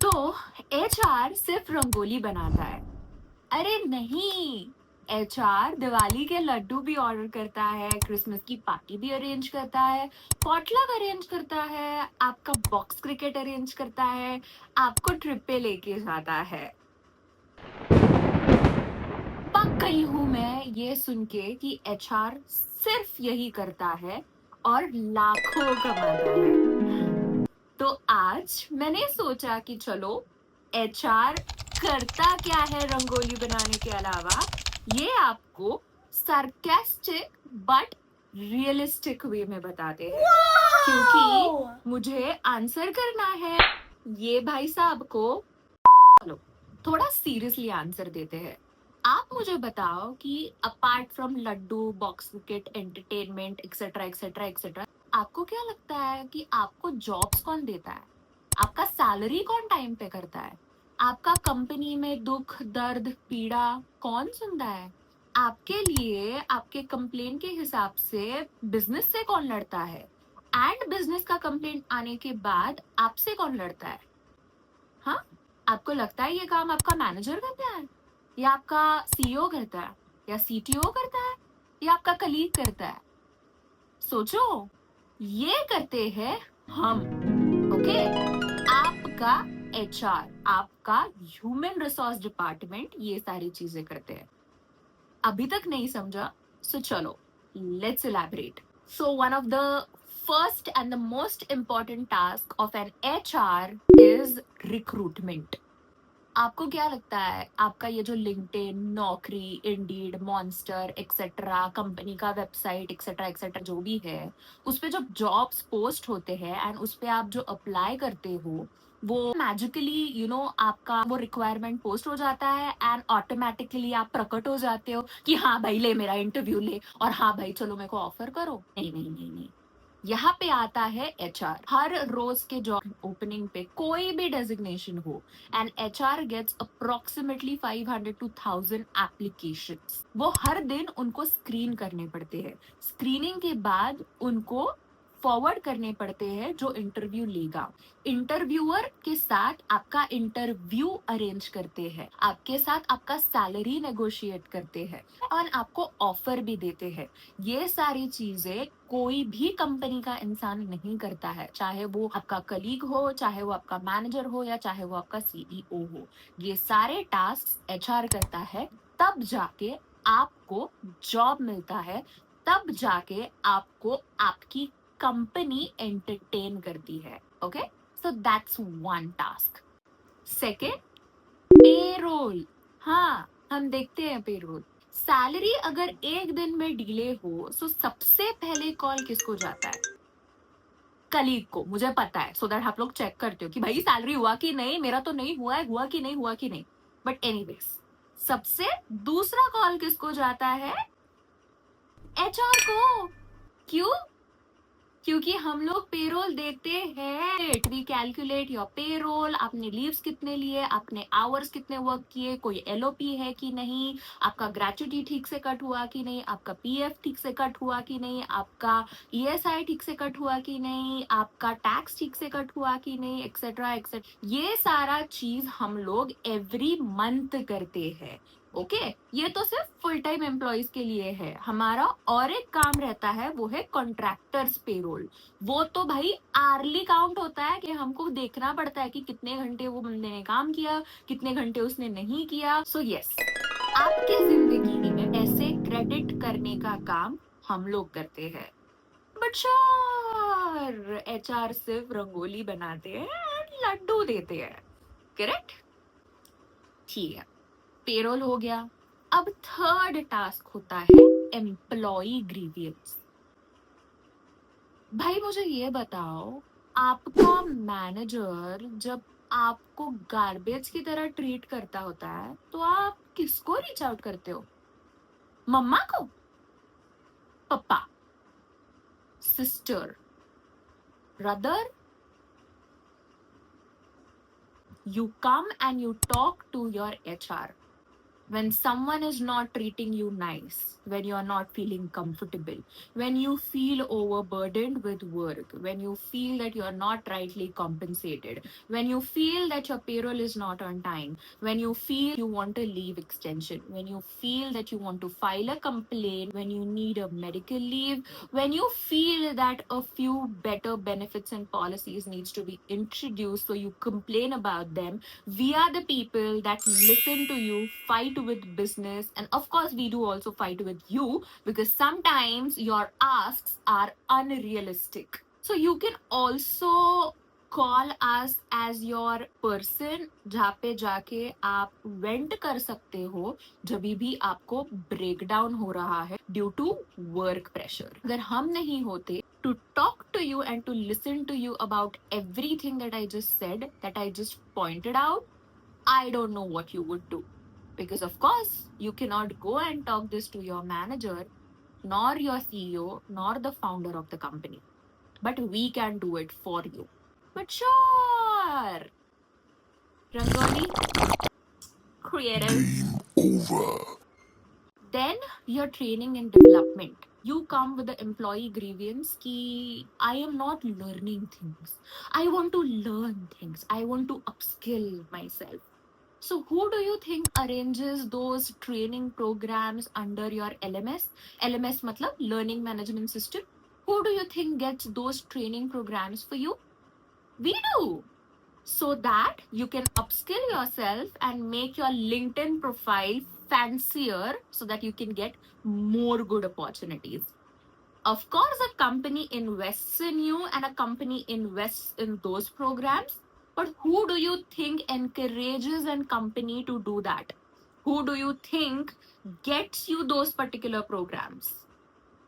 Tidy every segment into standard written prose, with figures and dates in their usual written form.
तो एचआर सिर्फ रंगोली बनाता है? अरे नहीं, एचआर दिवाली के लड्डू भी ऑर्डर करता है, क्रिसमस की पार्टी भी अरेंज करता है, पॉटलक अरेंज करता है, आपका बॉक्स क्रिकेट अरेंज करता है, आपको ट्रिप पे लेके जाता है। पक गई हूं मैं ये सुन के कि एचआर सिर्फ यही करता है और लाखों कमाता है। तो आज मैंने सोचा कि चलो एचआर करता क्या है रंगोली बनाने के अलावा, ये आपको सरकास्टिक बट रियलिस्टिक वे में बताते हैं। क्योंकि मुझे आंसर करना है ये भाई साहब को। चलो थोड़ा सीरियसली आंसर देते हैं। आप मुझे बताओ कि apart from laddoo, box cricket, entertainment etcetera etcetera etcetera, आपको क्या लगता है कि आपको जॉब्स कौन देता है? आपका सैलरी कौन टाइम पे करता है? आपका कंपनी में दुख दर्द पीड़ा कौन सुनता है? आपके लिए आपके कंप्लेन के हिसाब से बिजनेस से कौन लड़ता है? एंड बिजनेस का कंप्लेंट आने के बाद आपसे कौन लड़ता है? हाँ, आपको लगता है ये काम आपका मैनेजर करता है, या आपका सीईओ करता है, या सीटीओ करता है, या आपका कलीग करता है? सोचो, ये करते हैं हम। ओके, आपका एचआर, आपका ह्यूमन रिसोर्स डिपार्टमेंट ये सारी चीजें करते हैं। अभी तक नहीं समझा? सो चलो let's elaborate. So one of the first and the most important task of an HR is recruitment. आपको क्या लगता है आपका ये जो LinkedIn, Naukri, Indeed, Monster etcetera, company का वेबसाइट एक्सेट्रा एक्सेट्रा जो भी है, उस पे जब जॉब्स पोस्ट होते हैं एंड उस पे आप जो अप्लाई करते हो, वो मैजिकली आपका वो रिक्वायरमेंट पोस्ट हो जाता है एंड ऑटोमेटिकली आप प्रकट हो जाते हो कि हाँ भाई ले मेरा इंटरव्यू ले, और हाँ भाई चलो मेरे को ऑफर करो? नहीं नहीं नहीं नहीं, यहाँ पे आता है एचआर। हर रोज के जॉब ओपनिंग पे कोई भी डेजिग्नेशन हो, and HR gets approximately 500 to 1000 applications. वो हर दिन उनको स्क्रीन करने पड़ते हैं। स्क्रीनिंग के बाद उनको फॉरवर्ड करने पड़ते हैं जो इंटरव्यू लेगा। इंटरव्यूअर के साथ आपका इंटरव्यू अरेंज करते हैं, आपके साथ आपका सैलरी नेगोशिएट करते हैं और आपको ऑफर भी देते हैं। ये सारी चीजें कोई भी कंपनी का इंसान नहीं करता है, चाहे वो आपका कलीग हो, चाहे वो आपका मैनेजर हो, या चाहे वो आपका सीईओ हो। ये सारे टास्क एचआर करता है, तब जाके आपको जॉब मिलता है, तब जाके आपको आपकी कंपनी एंटरटेन करती है। Okay, so that's one task. Second, payroll. हाँ, हम देखते हैं पेरोल। सैलरी अगर एक दिन में डिले हो तो सबसे पहले कॉल किसको जाता है? कलीग को, मुझे पता है, सो दैट आप लोग चेक करते हो कि भाई सैलरी हुआ कि नहीं, मेरा तो नहीं हुआ है, हुआ कि नहीं, हुआ कि नहीं। बट एनीवेज, सबसे दूसरा कॉल किसको जाता है? एचआर को। क्यों? क्योंकि हम लोग पेरोल देखते हैं, वी कैलकुलेट योर पेरोल, आपने लीव्स कितने लिए, आपने आवर्स कितने वर्क किए, कोई एलओपी है कि नहीं, आपका ग्रेचुटी ठीक से कट हुआ कि नहीं, आपका पीएफ ठीक से कट हुआ कि नहीं, आपका ईएसआई ठीक से कट हुआ कि नहीं, आपका टैक्स ठीक से कट हुआ कि नहीं, एक्सेट्रा एक्सेट्रा। ये सारा चीज हम लोग एवरी मंथ करते हैं। ओके, ये तो सिर्फ फुल टाइम एम्प्लॉयज के लिए है। हमारा और एक काम रहता है, वो है कॉन्ट्रैक्टर्स पेरोल। वो तो भाई आर्ली काउंट होता है कि हमको देखना पड़ता है कि कितने घंटे वो बंदे ने काम किया, कितने घंटे उसने नहीं किया। सो यस, आपके जिंदगी में पैसे क्रेडिट करने का काम हम लोग करते हैं। बट श्योर, एचआर सिर्फ रंगोली बनाते हैं and लड्डू देते हैं। करेक्ट? ठीक है, पेरोल हो गया। अब थर्ड टास्क होता है एम्प्लॉय ग्रीवियंस। भाई मुझे ये बताओ, आपका मैनेजर जब आपको गार्बेज की तरह ट्रीट करता होता है तो आप किसको रीच आउट करते हो? मम्मा को? Papa? Sister? Brother? You come and you talk to your HR. when someone is not treating you nice, when you're not feeling comfortable, when you feel overburdened with work, when you feel that you're not rightly compensated, when you feel that your payroll is not on time, when you feel you want a leave extension, when you feel that you want to file a complaint, when you need a medical leave, when you feel that a few better benefits and policies needs to be introduced so you complain about them, we are the people that listen to you, fight with business, and of course we do also fight with you because sometimes your asks are unrealistic. So you can also call us as your person जहाँ पे जाके आप went कर सकते हो जब भी आपको ब्रेक डाउन हो रहा है ड्यू टू वर्क प्रेशर. अगर हम नहीं होते to talk to you and to listen to you about everything that I just said, that I just pointed out, I don't know what you would do. Because, of course, you cannot go and talk this to your manager, nor your CEO, nor the founder of the company. But we can do it for you. But sure, Rangoli, creative. Game over. Then your training and development. You come with the employee grievance ki I am not learning things. I want to learn things. I want to upskill myself. So who do you think arranges those training programs under your LMS? LMS matlab learning management system. Who do you think gets those training programs for you? We do, so that you can upskill yourself and make your LinkedIn profile fancier so that you can get more good opportunities. Of course, a company invests in you and a company invests in those programs. But who do you think encourages a company to do that? Who do you think gets you those particular programs?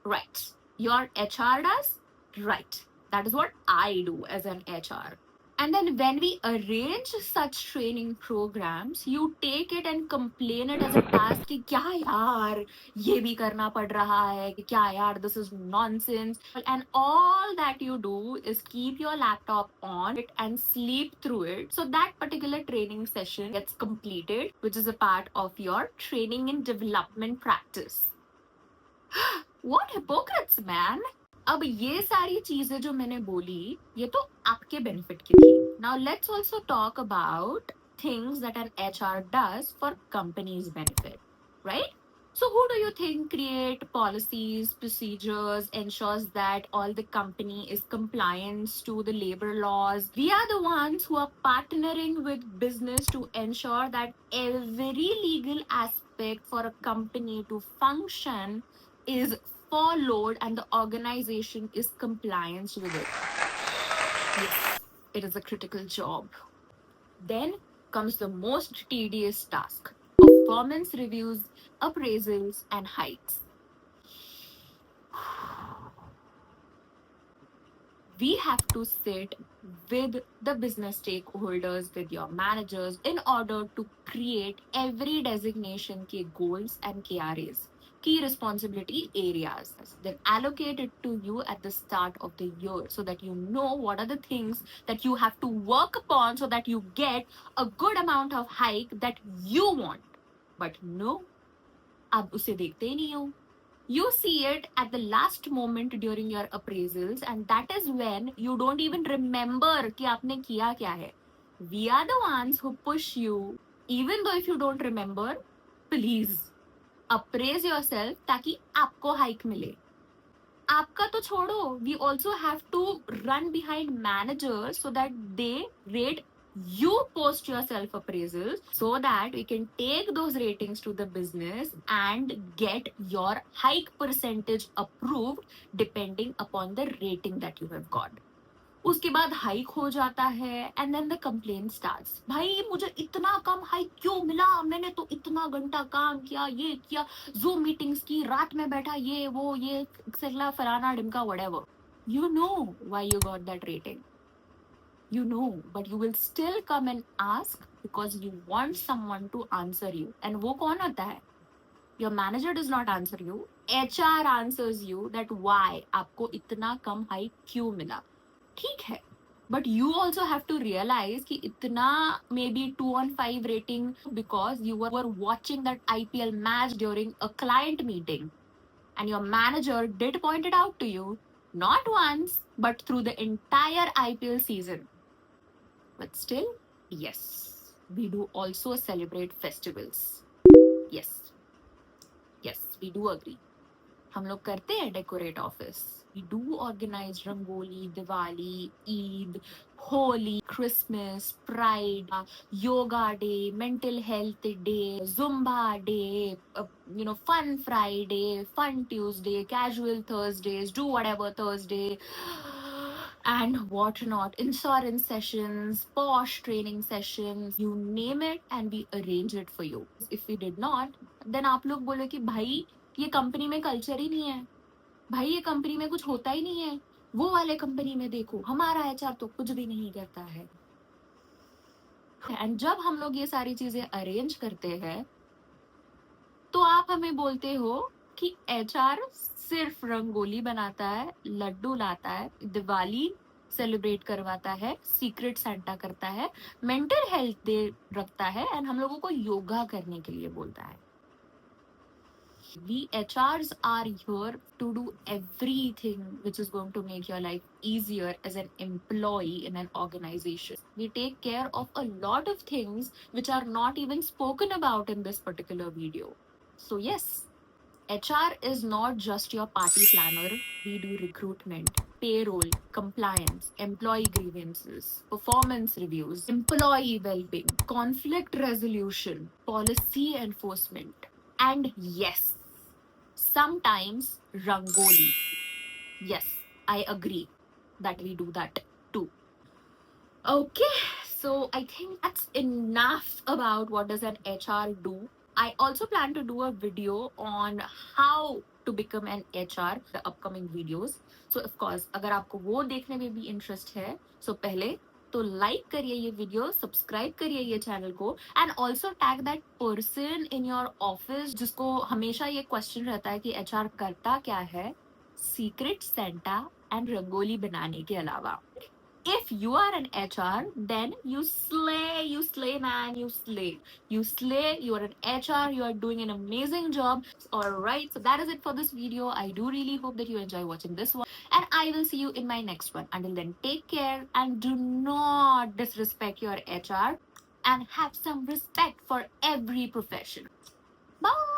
Right. Your HR does? Right. That is what I do as an HR. And then when we arrange such training programs, you take it and complain it as a task कि क्या यार ये भी करना पड़ रहा है कि क्या यार this is nonsense. And all that you do is keep your laptop on it and sleep through it. So that particular training session gets completed, which is a part of your training and development practice. What hypocrites, man! अब ये सारी चीजें जो मैंने बोली ये तो आपके बेनिफिट की थी. Now let's also talk about things that an HR does for company's benefit, right? So who do you think create policies, procedures, ensures that all the company is compliant to the labor laws? We are the ones who are partnering with business to ensure that every legal aspect for a company to function is followed and the organization is compliant with it. Yes, it is a critical job. Then comes the most tedious task: performance reviews, appraisals, and hikes. We have to sit with the business stakeholders, with your managers, in order to create every designation ke goals and KRAs, key responsibility areas, then allocate it to you at the start of the year so that you know what are the things that you have to work upon so that you get a good amount of hike that you want. But no, आप उसे देखते ही नहीं हो. You see it at the last moment during your appraisals, and that is when you don't even remember कि आपने किया क्या है. We are the ones who push you, even though if you don't remember, please appraise yourself ताकि आपको hike मिले. आपका तो छोड़ो, we also have to run behind managers so that they rate you post your self appraisals so that we can take those ratings to the business and get your hike percentage approved depending upon the rating that you have got. उसके बाद hike हो जाता है and then the complain starts. भाई मुझे इतना कम hike क्यों मिला, मैंने तो इतना घंटा काम किया, ये किया, जूम मीटिंग्स की, रात में बैठा, ये वो ये एक्सेट्रा फलाना डिमका whatever. You know why you got that rating. You know, but you will still come and ask because you want someone to answer you. And वो कौन होता है? Your manager does not answer you. HR answers you that why आपको इतना कम hike क्यों मिला. ठीक है, But you also have to realize कि इतना maybe 2 on 5 rating because you were watching that IPL match during a client meeting, and your manager did point it out to you, not once but through the entire IPL season. But still, yes, we do also celebrate festivals. Yes, we do agree. हम लोग करते हैं decorate office. We do organize rangoli, Diwali, Eid, Holi, Christmas, pride, yoga day, mental health day, Zumba day, fun Friday, fun Tuesday, casual Thursdays, do whatever Thursday, and what not, insurance sessions, posh training sessions, you name it, and we arrange it for you. If we did not, then आप लोग बोले कि भाई ये company में culture ही नहीं है, भाई ये कंपनी में कुछ होता ही नहीं है, वो वाले कंपनी में देखो हमारा एचआर तो कुछ भी नहीं करता है. एंड जब हम लोग ये सारी चीजें अरेंज करते हैं तो आप हमें बोलते हो कि एचआर सिर्फ रंगोली बनाता है, लड्डू लाता है, दिवाली सेलिब्रेट करवाता है, सीक्रेट सेंटा करता है, मेंटल हेल्थ डे रखता है, एंड हम लोगों को योगा करने के लिए बोलता है. We HRs are here to do everything which is going to make your life easier as an employee in an organization. We take care of a lot of things which are not even spoken about in this particular video. So yes, HR is not just your party planner. We do recruitment, payroll, compliance, employee grievances, performance reviews, employee well-being, conflict resolution, policy enforcement, and yes, sometimes rangoli. Yes, I agree that we do that too. Okay, so I think that's enough about what does an HR do. I also plan to do a video on how to become an HR, the upcoming videos. So of course, अगर आपको वो देखने में भी interest है, so पहले तो like करिए ये वीडियो, सब्सक्राइब करिए ये चैनल को, and also tag that person in your office जिसको हमेशा ये क्वेश्चन रहता है कि एचआर करता क्या है सीक्रेट सेंटा एंड रंगोली बनाने के अलावा. If you are an HR, then you slay, man, you slay. You slay, you are an HR, you are doing an amazing job. Alright, so that is it for this video. I do really hope that you enjoy watching this one, and I will see you in my next one. Until then, take care and do not disrespect your HR, and have some respect for every profession. Bye!